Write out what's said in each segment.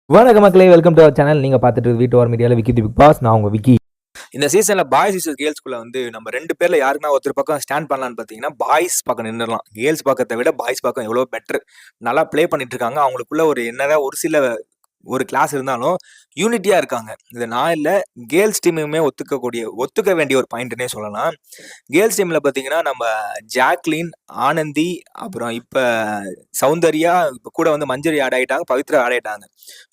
வணக்க மக்களே, welcome to our channel. நீங்க பார்த்துட்டு வீட்டு வார் மீடியாவில் விக்கி தி பிக் பாஸ். நான் உங்க விக்கி. இந்த சீசன்ல பாய்ஸ் விசஸ் கேர்ள்ஸ்குள்ள வந்து நம்ம 2 பேர்ல யாருக்குன்னா ஒருத்தர் பக்கம் ஸ்டாண்ட் பண்ணலான்னு பார்த்தீங்கன்னா, பாய்ஸ் பக்கம் நின்னுடலாம். கேர்ள்ஸ் பக்கத்தை விட பாய்ஸ் பக்கம் எவ்வளோ பெட்டர். நல்லா ப்ளே பண்ணிட்டு இருக்காங்க. அவங்களுக்குள்ள ஒரு என்னதான் ஒரு சில ஒரு கிளாஸ் இருந்தாலும் யூனிட்டியா இருக்காங்க. இது நான் இல்ல, கேர்ள்ஸ் டீமுமே ஒத்துக்க வேண்டிய ஒரு பாயிண்ட்னே சொல்லலாம். கேர்ள்ஸ் டீம்ல பார்த்தீங்கன்னா, நம்ம ஜாக்லின், ஆனந்தி, அப்புறம் இப்ப சௌந்தர்யா, இப்ப கூட வந்து மஞ்சரி ஆட் ஆயிட்டாங்க, பவித்ரா ஆட் ஆயிட்டாங்க.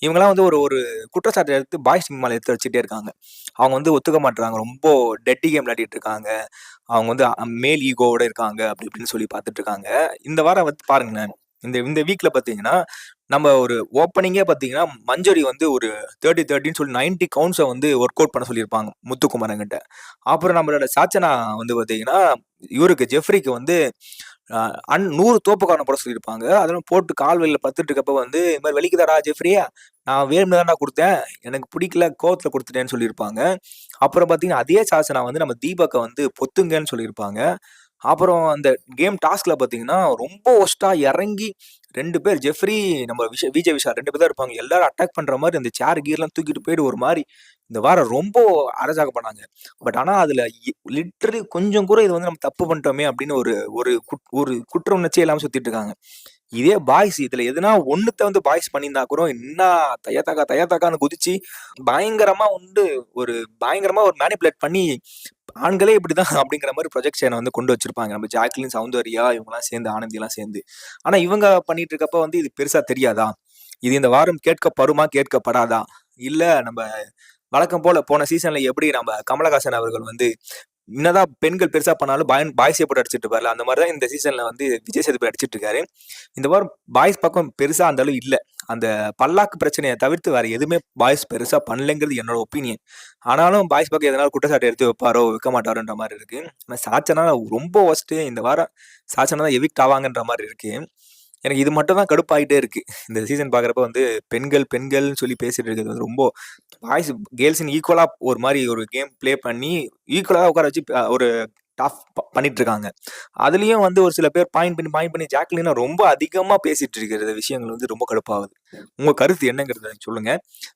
இவங்கலாம் வந்து ஒரு ஒரு குற்றச்சாட்டு எடுத்து பாய்ஸ் டீம் மேல எடுத்து வச்சுட்டே இருக்காங்க. அவங்க வந்து ஒத்துக்க மாட்றாங்க. ரொம்ப டெட்டி கேம் விளையாடிட்டு இருக்காங்க. அவங்க வந்து மேல் ஈகோவோட இருக்காங்க. அப்படி இப்படின்னு சொல்லி பார்த்துட்டு இருக்காங்க. இந்த வாரம் வந்து பாருங்களேன். இந்த இந்த வீக்ல பார்த்தீங்கன்னா, நம்ம ஒரு ஓப்பனிங்கே பார்த்தீங்கன்னா, மஞ்சரி வந்து ஒரு 30, 30ன்னு சொல்லி 90 கவுண்ட்ஸ வந்து ஒர்க் அவுட் பண்ண சொல்லியிருப்பாங்க முத்துக்குமரன்கிட்ட. அப்புறம் நம்மளோட சாச்சனா வந்து பார்த்தீங்கன்னா, இவருக்கு ஜெஃப்ரிக்கு வந்து 100 தோப்புக்காரன போட சொல்லியிருப்பாங்க. அதெல்லாம் போட்டு கால் வலியில படுத்துட்டு இருக்கப்ப வந்து, "இது மாரி வலிக்குதாடா ஜெஃப்ரியா? நான் வேணும்னு தான்டா குடுத்தேன். எனக்கு பிடிக்கல, கோவத்துல குடுத்துட்டேன்னு" சொல்லியிருப்பாங்க. அப்புறம் பார்த்தீங்கன்னா, அதே சாசனா வந்து நம்ம தீபக்க வந்து பொத்துங்கன்னு சொல்லியிருப்பாங்க. அப்புறம் அந்த கேம் டாஸ்க்ல பார்த்தீங்கன்னா, ரொம்ப வொர்ஸ்ட்டா இறங்கி 2 பேர் ஜெஃப்ரி, நம்ம விஜய் விஷால் 2 பேர் தான் இருப்பாங்க. எல்லாரும் அட்டாக் பண்ற மாரி அந்த சேர் கீர்லாம் தூக்கிட்டு போயிட்டு ஒரு மாரி இந்த வாரம் ரொம்ப அராஜகம் பண்ணாங்க. பட் ஆனா அதுல லிட்டரலி கொஞ்சம் கூட இது வந்து நம்ம தப்பு பண்ணிட்டோமே அப்படின்னு ஒரு ஒரு ஒரு குற்ற உணர்ச்சியே இல்லாம சுத்திட்டு இருக்காங்க. இதே பாய்ஸ் இதுல எதுனா ஒண்ணுத்த வந்து பாய்ஸ் பண்ணியிருந்தா கூட தயத்தக்கான்னு குதிச்சு பயங்கரமா வந்து ஒரு பயங்கரமா ஒரு மேனிபுலேட் பண்ணி ஆண்களே இப்படிதான் அப்படிங்கிற மாதிரி ப்ரொஜெக்ஷனை வந்து கொண்டு வச்சிருப்பாங்க. நம்ம ஜாக்லின், சௌந்தர்யா இவங்கலாம் சேர்ந்து, ஆனந்தி எல்லாம் சேர்ந்து. ஆனா இவங்க பண்ணிட்டு இருக்கப்ப வந்து இது பெருசா தெரியாதா? இது இந்த வாரம் கேட்கப்படுமா, கேட்கப்படாதா? இல்ல நம்ம வழக்கம் போல போன சீசன்ல எப்படி நம்ம கமலஹாசன் அவர்கள் வந்து என்னதான் பெண்கள் பெருசா பண்ணாலும் பாய்ஸே போட்டு அடிச்சிட்டு இருப்பார்ல, அந்த மாதிரிதான் இந்த சீசன்ல வந்து விஜய் சேதுபதி அடிச்சிட்டு இருக்காரு. இந்த வாரம் பாய்ஸ் பக்கம் பெருசா அந்த அளவு இல்ல. அந்த பல்லாக்கு பிரச்சனையை தவிர்த்து வேற எதுவுமே பாய்ஸ் பெருசா பண்ணலைங்கிறது என்னோட ஒப்பீனியன். ஆனாலும் பாய்ஸ் பக்கம் எதனால குற்றச்சாட்டு எடுத்து வைப்பாரோ, வைக்க மாட்டாரோன்ற மாதிரி இருக்கு. ஆனா சாச்சனா ரொம்ப ஒஸ்ட். இந்த வாரம் சாச்சனா தான் எவிக்ட் ஆவாங்கன்ற மாதிரி இருக்கு. எனக்கு இது மட்டும் தான் கடுப்பாயிட்டே இருக்கு. இந்த சீசன் பார்க்குறப்ப வந்து பெண்கள்னு சொல்லி பேசிட்டு இருக்கிறது வந்து ரொம்ப பாய்ஸ் கேர்ள்ஸ்ன்னு ஈக்குவலா ஒரு மாரி ஒரு கேம் ப்ளே பண்ணி ஈக்குவலா உட்கார வச்சு ஒரு டஃப் பண்ணிட்டு இருக்காங்க. அதுலயும் வந்து ஒரு சில பேர் பாயிண்ட் பண்ணி ஜாக்லினா ரொம்ப அதிகமா பேசிட்டு இருக்கிற விஷயங்கள் வந்து ரொம்ப கடுப்பாகுது. உங்க கருத்து என்னங்கிறத சொல்லுங்க.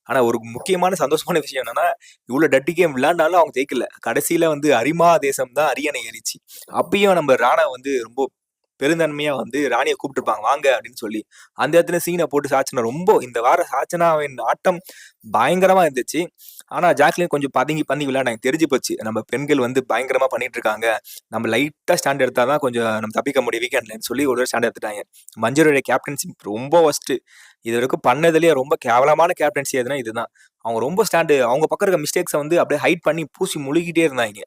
ஆனா ஒரு முக்கியமான சந்தோஷமான விஷயம் என்னன்னா, இவ்வளவு டட்டி கேம் விளையாண்டாலும் அவங்க ஜெயிக்கல. கடைசியில வந்து அரிமா தேசம் தான் அரியணை ஏறிச்சு. அப்பயும் நம்ம ராணா வந்து ரொம்ப பெருந்தன்மையா வந்து ராணிய கூப்பிட்டுருப்பாங்க வாங்க அப்படின்னு சொல்லி. அந்த இடத்துல சீனை போட்டு சாச்சனா ரொம்ப இந்த வாரம் சாச்சனாவின் ஆட்டம் பயங்கரமா இருந்துச்சு. ஆனா ஜாக்லின் கொஞ்சம் பதுங்கி பதுங்கி விளையாண்டாங்க. தெரிஞ்சு போச்சு நம்ம பெண்கள் வந்து பயங்கரமா பண்ணிட்டு இருக்காங்க. நம்ம லைட்டா ஸ்டாண்ட் எடுத்தாதான் கொஞ்சம் நம்ம தப்பிக்க முடியும் வீக்கெண்ட்லன்னு சொல்லி ஒரு ஸ்டாண்ட் எடுத்துட்டாங்க. மஞ்சளுடைய கேப்டன்ஷிப் ரொம்ப ஒஸ்ட். இது வரைக்கும் பண்ணதுலயே ரொம்ப கேவலமான கேப்டன்சி எதுனா இதுதான். அவங்க ரொம்ப அவங்க பக்கம் இருக்க மிஸ்டேக்ஸை வந்து அப்படியே ஹைட் பண்ணி பூசி முழுகிட்டே இருந்தாங்க.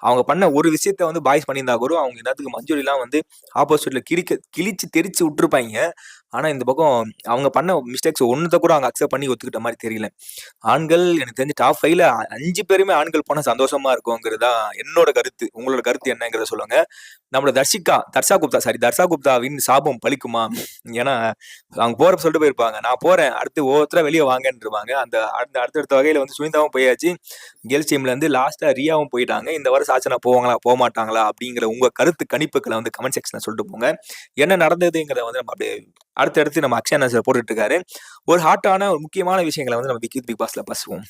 அவங்க பண்ண ஒரு விஷயத்த வந்து பாய்ஸ் பண்ணியிருந்தா கூட அவங்க என்னத்துக்கு மஞ்சூரியெல்லாம் வந்து ஆப்போசிட்ல கிழிச்சு தெரிச்சு விட்டுருப்பாங்க. ஆனா இந்த பக்கம் அவங்க பண்ண மிஸ்டேக்ஸ் ஒண்ணுத்த கூட அவங்க அக்செப்ட் பண்ணி ஒத்துக்கிட்ட மாதிரி தெரியல. ஆண்கள் எனக்கு தெரிஞ்சு டாப் 5ல 5 பேருமே ஆண்கள் போனா சந்தோஷமா இருக்குங்கிறதா என்னோட கருத்து. உங்களோட கருத்து என்னங்கிறத சொல்லுங்க. நம்மளோட தர்ஷா குப்தாவின் சாபம் பலிக்குமா? ஏன்னா அவங்க போறப்ப சொல்லிட்டு போயிருப்பாங்க, நான் போறேன் அடுத்து ஒவ்வொருத்தரா வெளியே வாங்கன்றுவாங்க. அந்த அடுத்தடுத்த வகையில வந்து சுனிதாவும் போயாச்சு. கேர்ள்ஸ் டீம்ல இருந்து லாஸ்டா ரியாவும் போயிட்டாங்க. இந்த வாரம் சாச்சனா போவாங்களா போக மாட்டாங்களா அப்படிங்கிற உங்க கருத்து கணிப்புகளை வந்து கமெண்ட் செக்ஷன்ல சொல்லிட்டு போங்க. என்ன நடந்ததுங்கிறத வந்து நம்ம அப்படியே அடுத்தடுத்து நம்ம அக்ஷயா போட்டுட்டு இருக்காரு. ஒரு ஹாட்டான ஒரு முக்கியமான விஷயங்களை வந்து நம்ம பிக் பாஸ்ல பேசுவோம்.